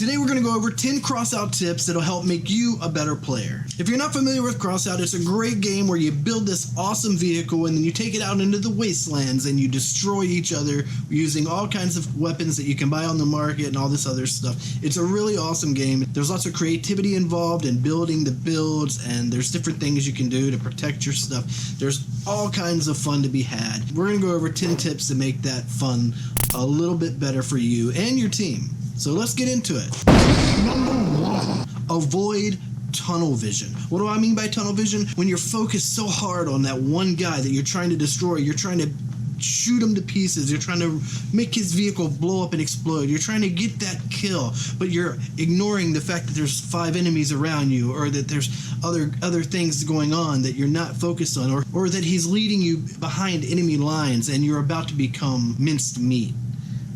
Today we're going to go over 10 Crossout tips that'll help make you a better player. If you're not familiar with Crossout, it's a great game where you build this awesome vehicle and then you take it out into the wastelands and you destroy each other using all kinds of weapons that you can buy on the market and all this other stuff. It's a really awesome game. There's lots of creativity involved in building the builds, and there's different things you can do to protect your stuff. There's all kinds of fun to be had. We're going to go over 10 tips to make that fun a little bit better for you and your team. So let's get into it. Number 1, avoid tunnel vision. What do I mean by tunnel vision? When you're focused so hard on that one guy that you're trying to destroy, you're trying to shoot him to pieces, you're trying to make his vehicle blow up and explode, you're trying to get that kill, but you're ignoring the fact that there's 5 enemies around you, or that there's other things going on that you're not focused on, or that he's leading you behind enemy lines and you're about to become minced meat.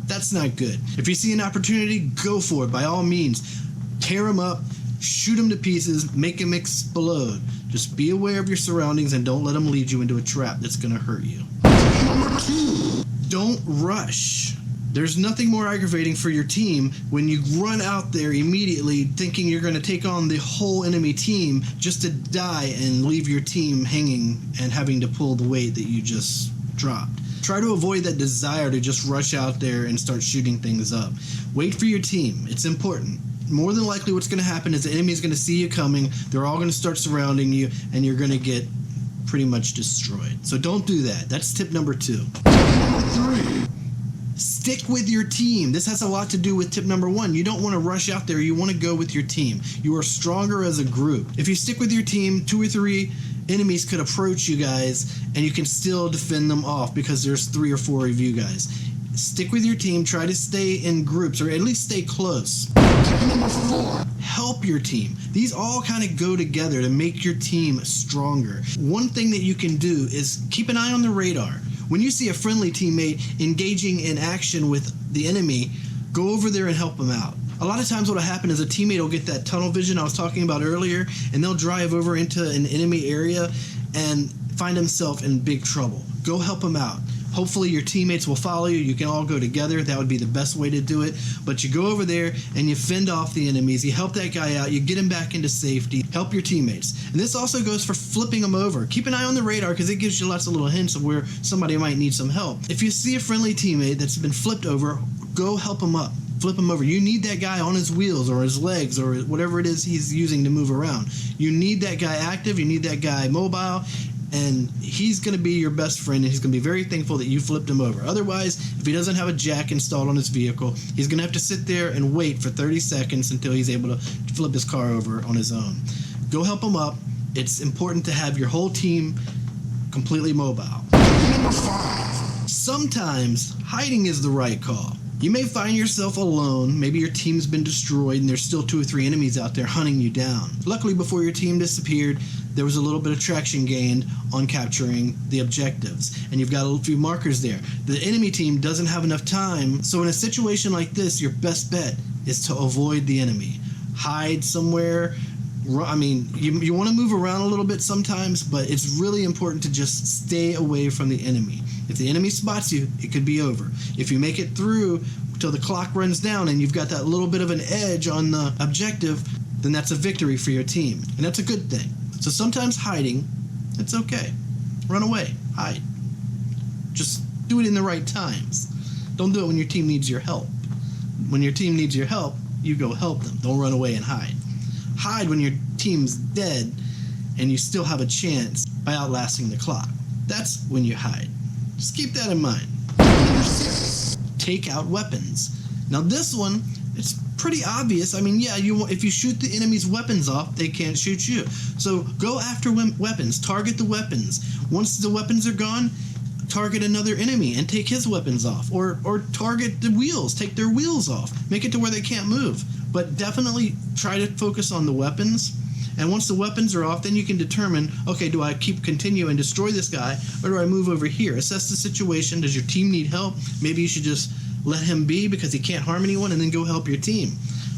That's not good. If you see an opportunity, go for it. By all means, tear him up, shoot him to pieces, make him explode. Just be aware of your surroundings and don't let him lead you into a trap that's going to hurt you. Number 2, don't rush. There's nothing more aggravating for your team when you run out there immediately thinking you're going to take on the whole enemy team just to die and leave your team hanging and having to pull the weight that you just dropped. Try to avoid that desire to just rush out there and start shooting things up. Wait for your team. It's important. More than likely what's going to happen is the enemy is going to see you coming. They're all going to start surrounding you, and you're going to get pretty much destroyed. So don't do that. That's tip number 2. Tip number 3. Stick with your team. This has a lot to do with tip number 1. You don't want to rush out there. You want to go with your team. You are stronger as a group. If you stick with your team, 2 or 3 enemies could approach you guys and you can still defend them off because there's 3 or 4 of you guys. Stick with your team. Try to stay in groups, or at least stay close. Tip number 4. Help your team. These all kind of go together to make your team stronger. One thing that you can do is keep an eye on the radar. When you see a friendly teammate engaging in action with the enemy, go over there and help them out. A lot of times what will happen is a teammate will get that tunnel vision I was talking about earlier, and they'll drive over into an enemy area and find himself in big trouble. Go help him out. Hopefully your teammates will follow you. You can all go together. That would be the best way to do it. But you go over there and you fend off the enemies. You help that guy out. You get him back into safety. Help your teammates. And this also goes for flipping them over. Keep an eye on the radar because it gives you lots of little hints of where somebody might need some help. If you see a friendly teammate that's been flipped over, go help him up. Flip him over. You need that guy on his wheels or his legs or whatever it is he's using to move around. You need that guy active. You need that guy mobile. And he's going to be your best friend, and he's going to be very thankful that you flipped him over. Otherwise, if he doesn't have a jack installed on his vehicle, he's going to have to sit there and wait for 30 seconds until he's able to flip his car over on his own. Go help him up. It's important to have your whole team completely mobile. Number 5. Sometimes hiding is the right call. You may find yourself alone. Maybe your team's been destroyed and there's still 2 or 3 enemies out there hunting you down. Luckily, before your team disappeared, there was a little bit of traction gained on capturing the objectives, and you've got a few markers there. The enemy team doesn't have enough time, so in a situation like this, your best bet is to avoid the enemy. Hide somewhere. I mean, you want to move around a little bit sometimes, but it's really important to just stay away from the enemy. If the enemy spots you, it could be over. If you make it through till the clock runs down and you've got that little bit of an edge on the objective, then that's a victory for your team, and that's a good thing. So sometimes hiding, it's okay. Run away, hide. Just do it in the right times. Don't do it when your team needs your help. When your team needs your help, you go help them. Don't run away and hide. Hide when your team's dead and you still have a chance by outlasting the clock. That's when you hide. Just keep that in mind. Take out weapons. Now this one, it's pretty obvious. I mean, yeah, if you shoot the enemy's weapons off, they can't shoot you. So go after weapons. Target the weapons. Once the weapons are gone, target another enemy and take his weapons off. Or target the wheels. Take their wheels off. Make it to where they can't move. But definitely try to focus on the weapons. And once the weapons are off, then you can determine, okay, do I continue and destroy this guy, or do I move over here? Assess the situation. Does your team need help? Maybe you should just let him be because he can't harm anyone, and then go help your team.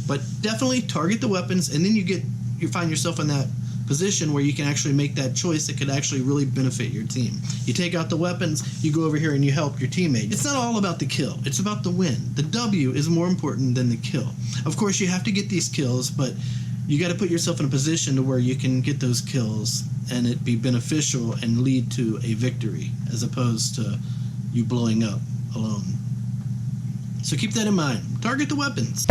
But definitely target the weapons, and then you find yourself in that position where you can actually make that choice that could actually really benefit your team. You take out the weapons, you go over here and you help your teammate. It's not all about the kill, it's about the win. The W is more important than the kill. Of course, you have to get these kills, but you got to put yourself in a position to where you can get those kills and it be beneficial and lead to a victory as opposed to you blowing up alone. So keep that in mind. Target the weapons.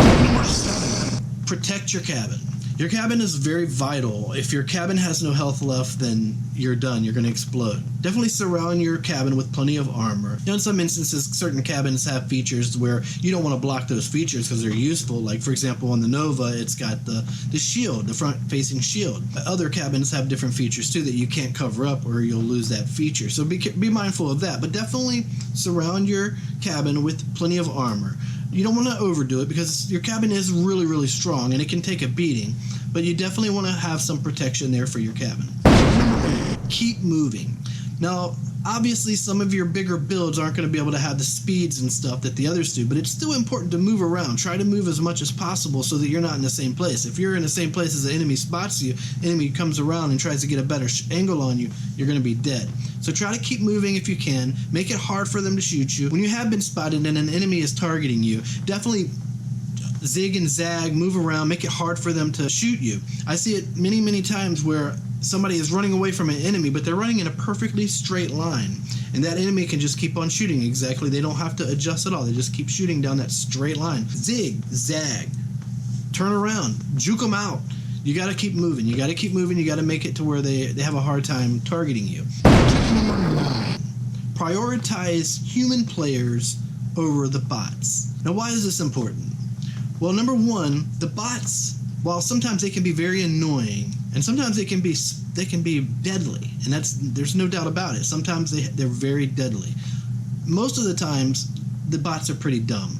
Protect your cabin. Your cabin is very vital. If your cabin has no health left, then you're done. You're going to explode. Definitely surround your cabin with plenty of armor. Now, in some instances, certain cabins have features where you don't want to block those features because they're useful. Like, for example, on the Nova, it's got the shield, the front-facing shield. Other cabins have different features, too, that you can't cover up or you'll lose that feature. So be mindful of that. But definitely surround your cabin with plenty of armor. You don't want to overdo it because your cabin is really, really strong and it can take a beating, but you definitely want to have some protection there for your cabin. Keep moving. Now, obviously, some of your bigger builds aren't going to be able to have the speeds and stuff that the others do, but it's still important to move around. Try to move as much as possible so that you're not in the same place. If you're in the same place as the enemy spots you, enemy comes around and tries to get a better angle on you, you're going to be dead. So try to keep moving if you can. Make it hard for them to shoot you. When you have been spotted and an enemy is targeting you, definitely zig and zag, move around, make it hard for them to shoot you. I see it many, many times where somebody is running away from an enemy, but they're running in a perfectly straight line. And that enemy can just keep on shooting exactly. They don't have to adjust at all. They just keep shooting down that straight line. Zig, zag, turn around, juke them out. You got to keep moving. You got to keep moving. You got to make it to where they have a hard time targeting you. Prioritize human players over the bots. Now, why is this important? Well, number one, the bots, while sometimes they can be very annoying, and sometimes they can be deadly, and there's no doubt about it. Sometimes they're very deadly. Most of the times, the bots are pretty dumb.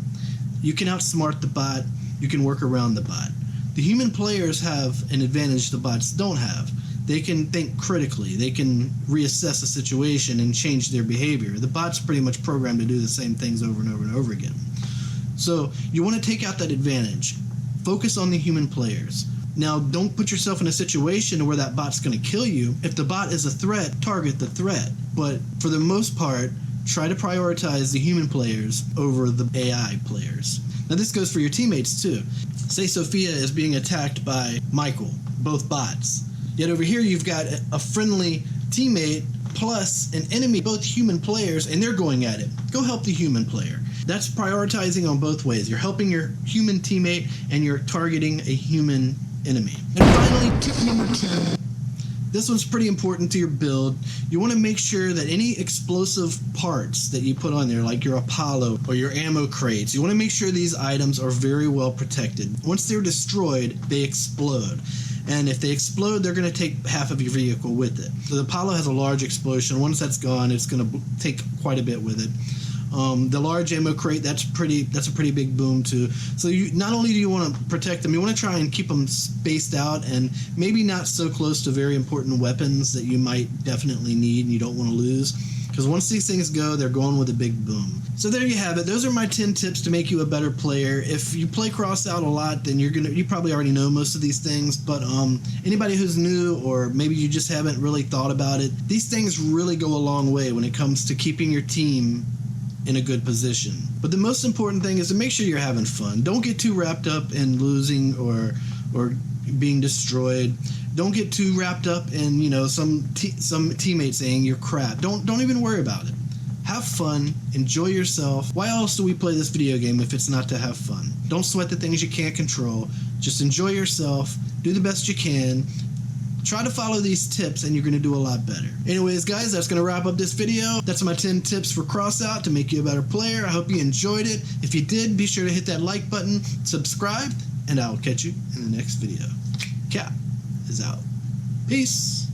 You can outsmart the bot. You can work around the bot. The human players have an advantage the bots don't have. They can think critically. They can reassess a situation and change their behavior. The bot's pretty much programmed to do the same things over and over and over again. So you want to take out that advantage. Focus on the human players. Now, don't put yourself in a situation where that bot's going to kill you. If the bot is a threat, target the threat. But for the most part, try to prioritize the human players over the AI players. Now, this goes for your teammates, too. Say Sophia is being attacked by Michael, both bots. Yet over here, you've got a friendly teammate plus an enemy, both human players, and they're going at it. Go help the human player. That's prioritizing on both ways. You're helping your human teammate and you're targeting a human enemy. And finally, tip number 10. This one's pretty important to your build. You want to make sure that any explosive parts that you put on there, like your Apollo or your ammo crates, you want to make sure these items are very well protected. Once they're destroyed, they explode. And if they explode, they're going to take half of your vehicle with it. So the Apollo has a large explosion. Once that's gone, it's going to take quite a bit with it. The large ammo crate, that's a pretty big boom too. So not only do you want to protect them, you want to try and keep them spaced out and maybe not so close to very important weapons that you might definitely need and you don't want to lose. Because once these things go, they're going with a big boom. So there you have it. Those are my 10 tips to make you a better player. If you play Crossout a lot, then you probably already know most of these things. But anybody who's new or maybe you just haven't really thought about it, these things really go a long way when it comes to keeping your team in a good position. But the most important thing is to make sure you're having fun. Don't get too wrapped up in losing or being destroyed. Don't get too wrapped up in some teammate saying you're crap. Don't even worry about it. Have fun, enjoy yourself. Why else do we play this video game if it's not to have fun? Don't sweat the things you can't control. Just enjoy yourself, do the best you can. Try to follow these tips and you're going to do a lot better. Anyways, guys, that's going to wrap up this video. That's my 10 tips for Crossout to make you a better player. I hope you enjoyed it. If you did, be sure to hit that like button, subscribe, and I'll catch you in the next video. Cap is out. Peace.